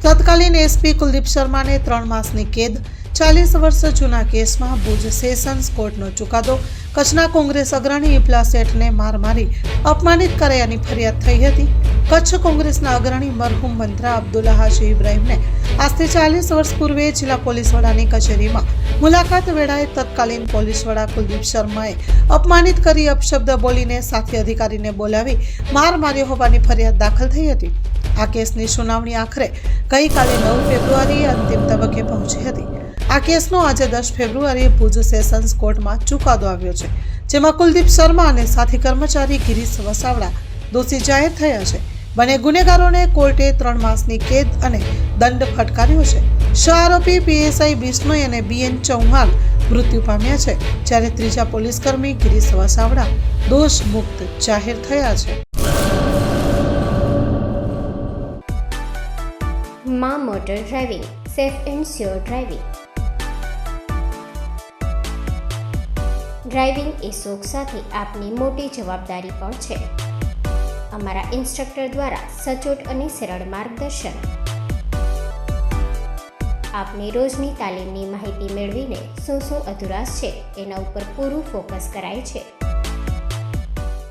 તત્કાલીન એસપી કુલદીપ શર્માને 3 માસની કેદ, 40 વર્ષ જૂના કેસમાં ભુજ સેશન્સ કોર્ટનો ચુકાદો, કચ્છના કોંગ્રેસ અગ્રણી ઇપલા શેઠને માર મારી અપમાનિત કર્યાની ફરિયાદ થઈ હતી. કચ્છ કોંગ્રેસના અગ્રણી મરહુમ મંત્રા અબ્દુલ્લા હાજી ઇબ્રાહીમને આજથી 40 વર્ષ પૂર્વે જિલ્લા પોલીસ વડાની કચેરીમાં મુલાકાત વેળાએ તત્કાલીન પોલીસ વડા કુલદીપ શર્માએ અપમાનિત કરી અપશબ્દ બોલીને સાથી અધિકારીને બોલાવી માર માર્યો હોવાની ફરિયાદ દાખલ થઈ હતી. આ કેસની સુનાવણી આખરે ગઈકાલે 9 ફેબ્રુઆરીએ અંતિમ તબક્કે પહોંચી હતી. આ કેસનો આજે 10 ફેબ્રુઆરીએ ભુજ સેશન્સ કોર્ટમાં ચુકાદો આવ્યો છે, જેમાં કુલદીપ શર્મા અને સાથી કર્મચારી ગિરીશ વસાવડા દોષી જાહેર થયા છે. બંને ગુનેગારોને કોર્ટે 3 માસની કેદ અને દંડ ફટકાર્યો છે. આરોપી પીએસઆઈ બિશ્નોઈ અને બીએન ચૌહાણ મૃત્યુ પામ્યા છે, જ્યારે ત્રીજા પોલીસકર્મી ગિરીશ વસાવડા દોષ મુક્ત જાહેર થયા છે. માં motor driving, safe and sure driving. Driving એ શોખ સાથે આપની મોટી જવાબદારી પણ છે. અમારા ઇન્સ્ટ્રક્ટર દ્વારા સચોટ અને સરળ માર્ગદર્શન. આપની રોજની તાલીમની માહિતી મેળવીને શું અધુરાશ છે એના ઉપર પૂરું ફોકસ કરાય છે.